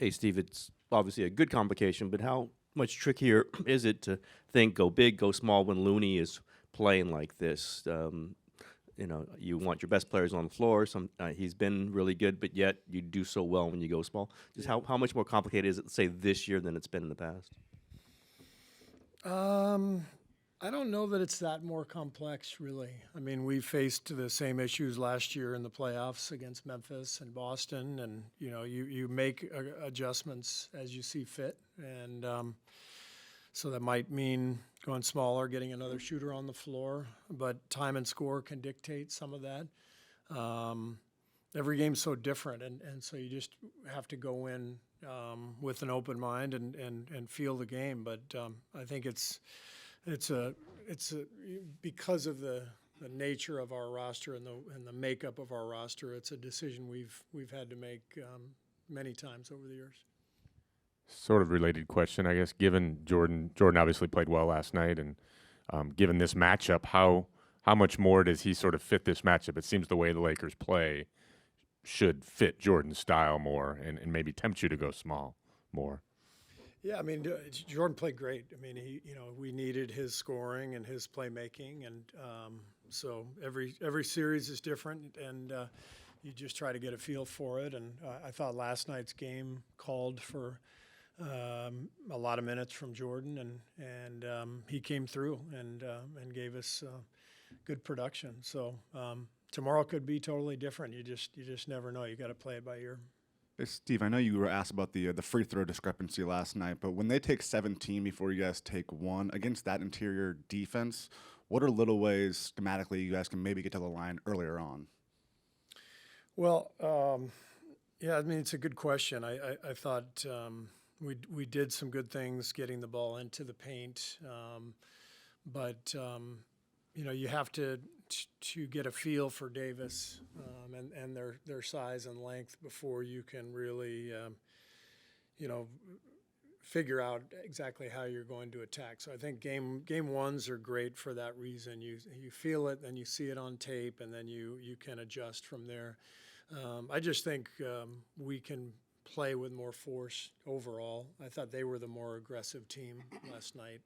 Hey, Steve, it's obviously a good complication, but how much trickier is it to think go big, go small when Looney is playing like this? You want your best players on the floor. He's been really good, but yet you do so well when you go small. Just Yeah. how much more complicated is it, say, this year than it's been in the past? Um, I don't know that it's that more complex, really. I mean, we faced the same issues last year in the playoffs against Memphis and Boston, and you make adjustments as you see fit, and so that might mean going smaller, getting another shooter on the floor, but time and score can dictate some of that. Um, every game's so different, and so you just have to go in with an open mind and feel the game. But I think it's a it's a because of the nature of our roster and the makeup of our roster. It's a decision we've had to make many times over the years. Sort of related question, I guess. Given Jordan obviously played well last night, and given this matchup, how much more does he sort of fit this matchup? It seems the way the Lakers play should fit Jordan's style more, and maybe tempt you to go small more. Yeah, I mean Jordan played great. I mean we needed his scoring and his playmaking, and so every series is different, and you just try to get a feel for it. And I thought last night's game called for a lot of minutes from Jordan, and he came through and gave us good production. So tomorrow could be totally different. You just never know. You got to play it by ear. Hey, Steve, I know you were asked about the free throw discrepancy last night, but when they take 17 before you guys take one against that interior defense, what are little ways schematically you guys can maybe get to the line earlier on? Well, yeah, I mean it's a good question. I thought we did some good things getting the ball into the paint, but you have to get a feel for Davis and their size and length before you can really you know figure out exactly how you're going to attack. So I think game ones are great for that reason. You feel it, then you see it on tape, and then you can adjust from there. I just think we can play with more force overall. I thought they were the more aggressive team last night,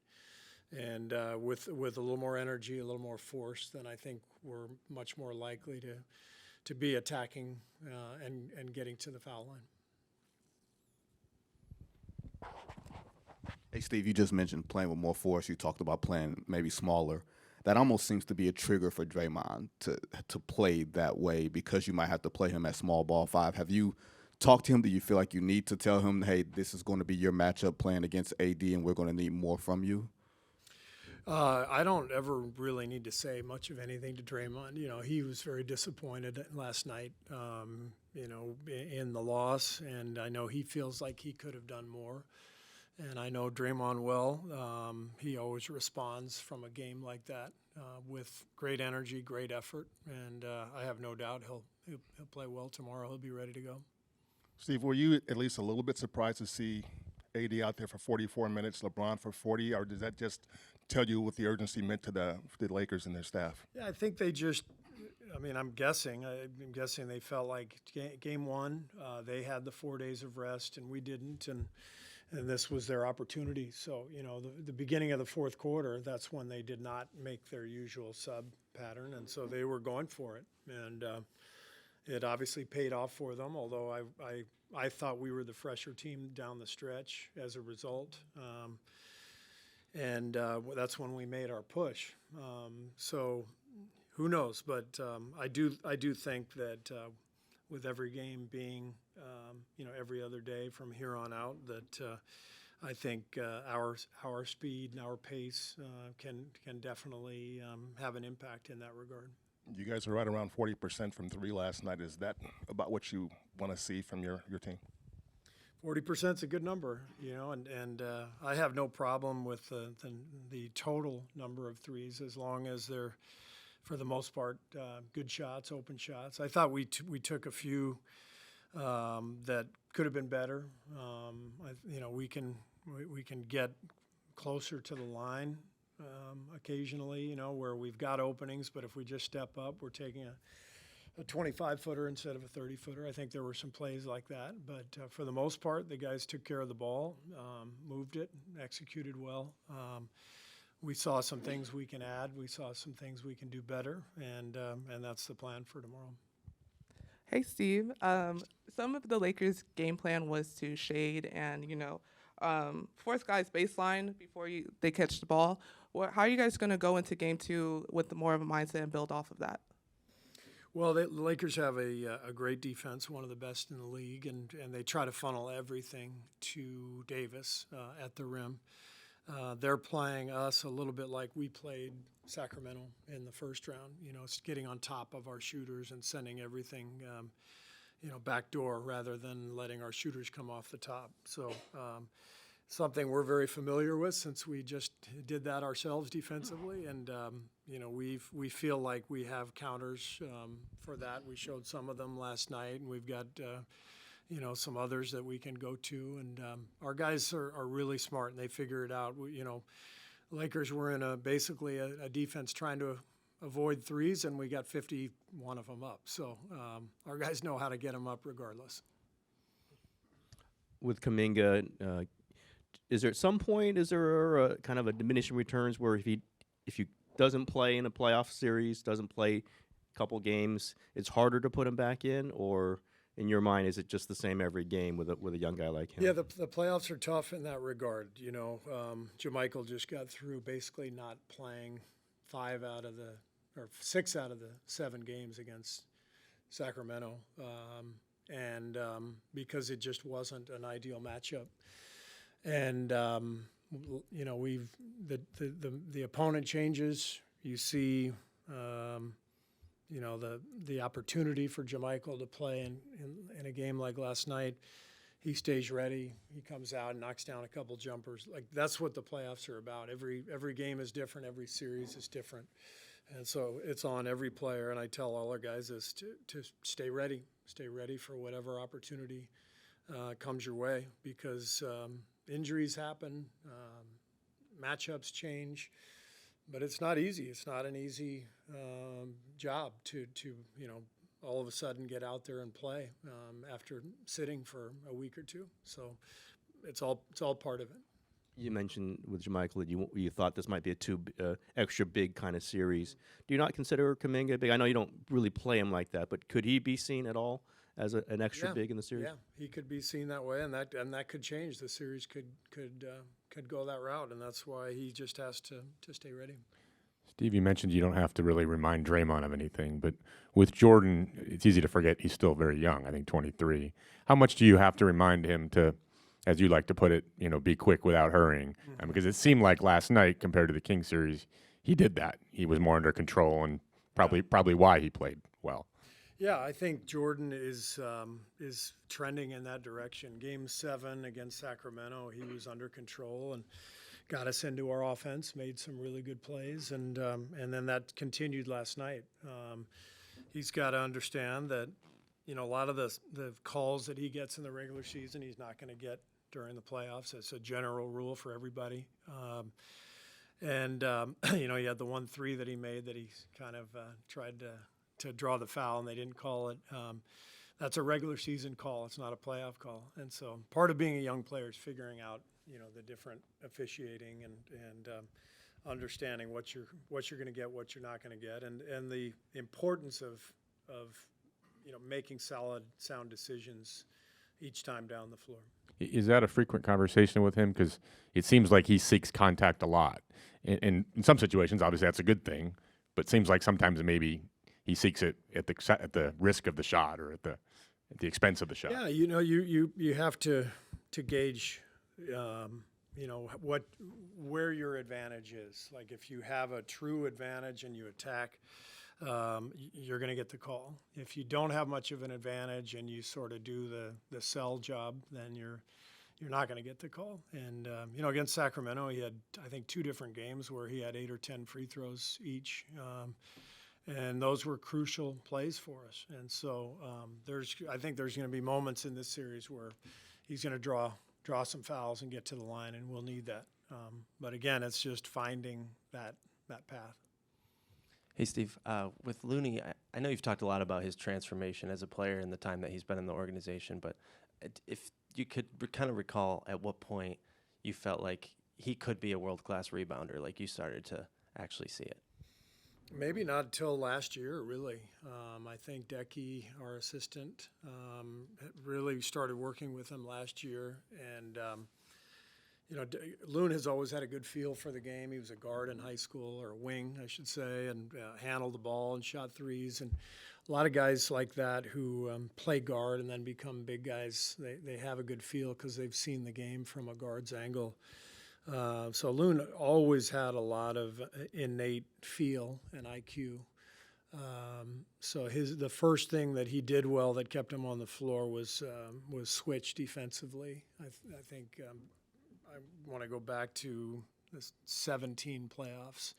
and with a little more energy, a little more force, then I think we're much more likely to be attacking and getting to the foul line. Hey, Steve, you just mentioned playing with more force. You talked about playing maybe smaller. That almost seems to be a trigger for Draymond to play that way because you might have to play him at small ball five. Have you talked to him? Do you feel like you need to tell him, hey, this is going to be your matchup playing against AD, and we're going to need more from you? I don't ever really need to say much of anything to Draymond. He was very disappointed last night, in the loss, and I know he feels like he could have done more. And I know Draymond well. He always responds from a game like that with great energy, great effort, and I have no doubt he'll play well tomorrow. He'll be ready to go. Steve, were you at least a little bit surprised to see AD out there for 44 minutes, LeBron for 40, or does that just tell you what the urgency meant to the Lakers and their staff? Yeah, I think they just. I mean, I'm guessing they felt like game one, they had the 4 days of rest and we didn't, and this was their opportunity. So, the beginning of the fourth quarter, that's when they did not make their usual sub pattern, and so they were going for it. And it obviously paid off for them, although I thought we were the fresher team down the stretch as a result. And that's when we made our push. So who knows? But I do think that with every game being every other day from here on out, that I think our speed and our pace can definitely have an impact in that regard. You guys are right around 40% from three last night. Is that about what you want to see from your team? 40% is a good number, and I have no problem with the total number of threes as long as they're, for the most part, good shots, open shots. I thought we took a few that could have been better. We can get closer to the line occasionally, where we've got openings, but if we just step up, we're taking a 25-footer instead of a 30-footer. I think there were some plays like that, but for the most part, the guys took care of the ball, moved it, executed well. We saw some things we can add. We saw some things we can do better, and that's the plan for tomorrow. Hey, Steve. Some of the Lakers' game plan was to shade and, force guys baseline before they catch the ball. How are you guys going to go into game 2 with more of a mindset and build off of that? Well, the Lakers have a great defense, one of the best in the league, and they try to funnel everything to Davis at the rim. They're playing us a little bit like we played Sacramento in the first round. It's getting on top of our shooters and sending everything, back door rather than letting our shooters come off the top. So something we're very familiar with since we just did that ourselves defensively, and we feel like we have counters for that. We showed some of them last night, and we've got some others that we can go to, and our guys are really smart and they figure it out. Lakers were in basically a defense trying to avoid threes, and we got 51 of them up. So our guys know how to get them up regardless. With Kuminga, is there at some point a kind of a diminishing returns where if he doesn't play in a playoff series, doesn't play a couple games, it's harder to put him back in, or in your mind, is it just the same every game with a young guy like him? Yeah, the playoffs are tough in that regard. JaMychal just got through basically not playing 6 out of the 7 games against Sacramento, and because it just wasn't an ideal matchup. And the opponent changes. You see. The opportunity for JaMychal to play in a game like last night, he stays ready. He comes out and knocks down a couple jumpers. Like, that's what the playoffs are about. Every game is different. Every series is different. And so it's on every player. And I tell all our guys this to stay ready. Stay ready for whatever opportunity comes your way, because injuries happen, matchups change. But it's not easy. It's not an easy job to all of a sudden get out there and play after sitting for a week or two. So it's all part of it. You mentioned with JaMychal that you thought this might be a extra big kind of series. Do you not consider Kuminga big? I know you don't really play him like that, but could he be seen at all as an extra big in the series? Yeah, he could be seen that way, and that could change. The series could go that route, and that's why he just has to stay ready. Steve, you mentioned you don't have to really remind Draymond of anything, but with Jordan, it's easy to forget he's still very young, I think 23. How much do you have to remind him to, as you like to put it, be quick without hurrying? Mm-hmm. Because it seemed like last night, compared to the Kings series, he did that. He was more under control, and probably why he played well. Yeah, I think Jordan is trending in that direction. Game 7 against Sacramento, he was under control and got us into our offense, made some really good plays, and then that continued last night. He's got to understand that a lot of the calls that he gets in the regular season, he's not going to get during the playoffs. It's a general rule for everybody. He had the 1-3 that he made that he kind of tried to draw the foul, and they didn't call it. That's a regular season call. It's not a playoff call. And so part of being a young player is figuring out, the different officiating and understanding what you're going to get, what you're not going to get, and the importance of making sound decisions each time down the floor. Is that a frequent conversation with him? Because it seems like he seeks contact a lot. In some situations, obviously that's a good thing, but it seems like sometimes maybe he seeks it at the risk of the shot or at the expense of the shot. Yeah, you have to gauge, where your advantage is. Like, if you have a true advantage and you attack, you're going to get the call. If you don't have much of an advantage and you sort of do the sell job, then you're not going to get the call. And against Sacramento, he had, I think, 2 different games where he had 8 or 10 free throws each. And those were crucial plays for us. And so I think there's going to be moments in this series where he's going to draw some fouls and get to the line, and we'll need that. But again, it's just finding that path. Hey, Steve. With Looney, I know you've talked a lot about his transformation as a player in the time that he's been in the organization, but if you could kind of recall at what point you felt like he could be a world-class rebounder, like you started to actually see it. Maybe not until last year, really. I think Decky, our assistant, really started working with him last year. And, Loon has always had a good feel for the game. He was a guard in high school, or a wing, I should say, and handled the ball and shot threes. And a lot of guys like that who play guard and then become big guys, they have a good feel because they've seen the game from a guard's angle. So Loon always had a lot of innate feel and IQ. So the first thing that he did well that kept him on the floor was switch defensively. I think I want to go back to the 17 playoffs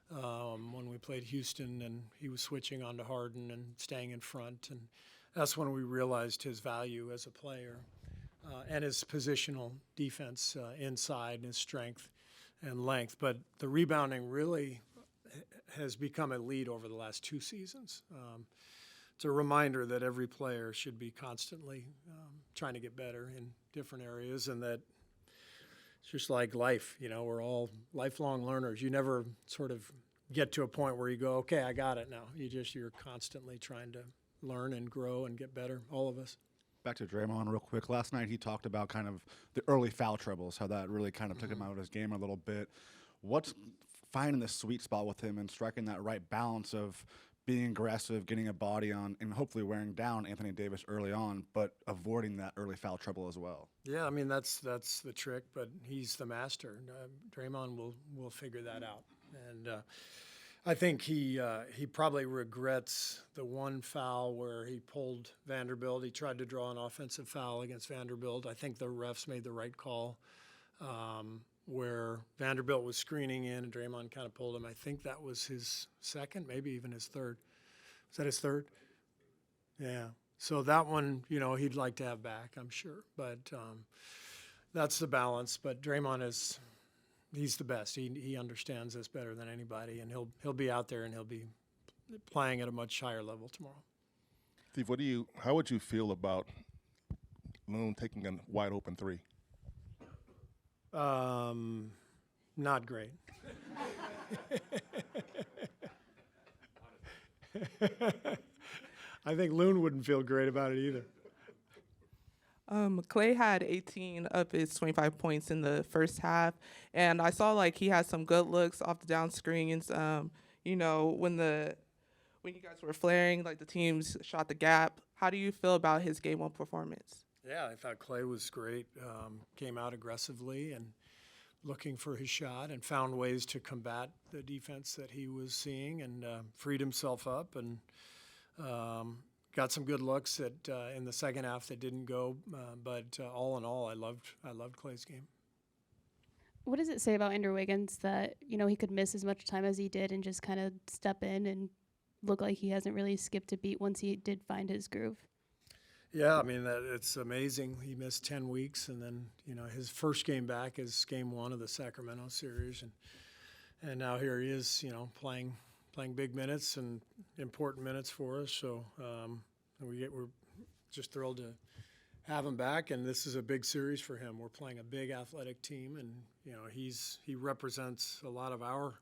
when we played Houston and he was switching onto Harden and staying in front, and that's when we realized his value as a player. And his positional defense inside, and his strength and length. But the rebounding really has become a lead over the last 2 seasons. It's a reminder that every player should be constantly trying to get better in different areas, and that it's just like life. We're all lifelong learners. You never sort of get to a point where you go, okay, I got it now. You're constantly trying to learn and grow and get better, all of us. Back to Draymond real quick. Last night he talked about kind of the early foul troubles, how that really kind of took him out of his game a little bit. What's finding the sweet spot with him and striking that right balance of being aggressive, getting a body on, and hopefully wearing down Anthony Davis early on, but avoiding that early foul trouble as well? Yeah, I mean, that's the trick, but he's the master. Draymond will figure that out. And I think he probably regrets the one foul where he pulled Vanderbilt. He tried to draw an offensive foul against Vanderbilt. I think the refs made the right call where Vanderbilt was screening in and Draymond kind of pulled him. I think that was his second, maybe even his third. Was that his third? Yeah. So that one, he'd like to have back, I'm sure. But that's the balance. But Draymond he's the best. He understands this better than anybody, and he'll be out there and he'll be playing at a much higher level tomorrow. Steve, how would you feel about Loon taking a wide open three? Not great. I think Loon wouldn't feel great about it either. Clay had 18 of his 25 points in the first half, and I saw he had some good looks off the down screens. When you guys were flaring, the teams shot the gap. How do you feel about his game 1 performance? Yeah, I thought Clay was great. Came out aggressively and looking for his shot and found ways to combat the defense that he was seeing, and freed himself up and got some good looks in the second half that didn't go, but all in all, I loved Clay's game. What does it say about Andrew Wiggins that he could miss as much time as he did and just kind of step in and look like he hasn't really skipped a beat once he did find his groove? Yeah, I mean it's amazing. He missed 10 weeks, and then his first game back is game 1 of the Sacramento series, and now here he is, playing big minutes and important minutes for us. So we're just thrilled to have him back, and this is a big series for him. We're playing a big athletic team, and he represents a lot of our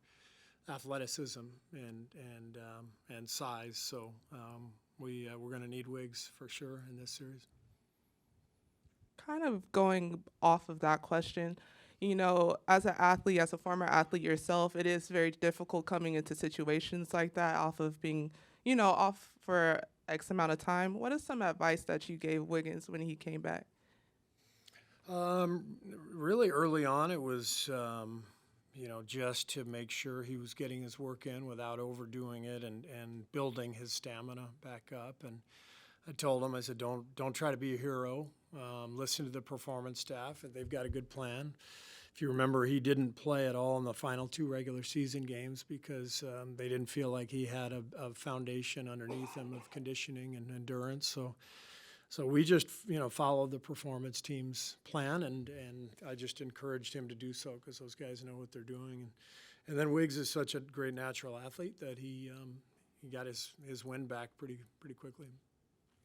athleticism and size. So we're going to need Wiggs for sure in this series. Kind of going off of that question, as an athlete, as a former athlete yourself, it is very difficult coming into situations like that off of being, off for X amount of time. What is some advice that you gave Wiggins when he came back? Really early on, it was, just to make sure he was getting his work in without overdoing it and building his stamina back up. And I told him, I said, don't try to be a hero. Listen to the performance staff. They've got a good plan. If you remember, he didn't play at all in the final 2 regular season games because they didn't feel like he had a foundation underneath him of conditioning and endurance. So we just, followed the performance team's plan, and I just encouraged him to do so because those guys know what they're doing. And then Wiggs is such a great natural athlete that he got his wind back pretty quickly.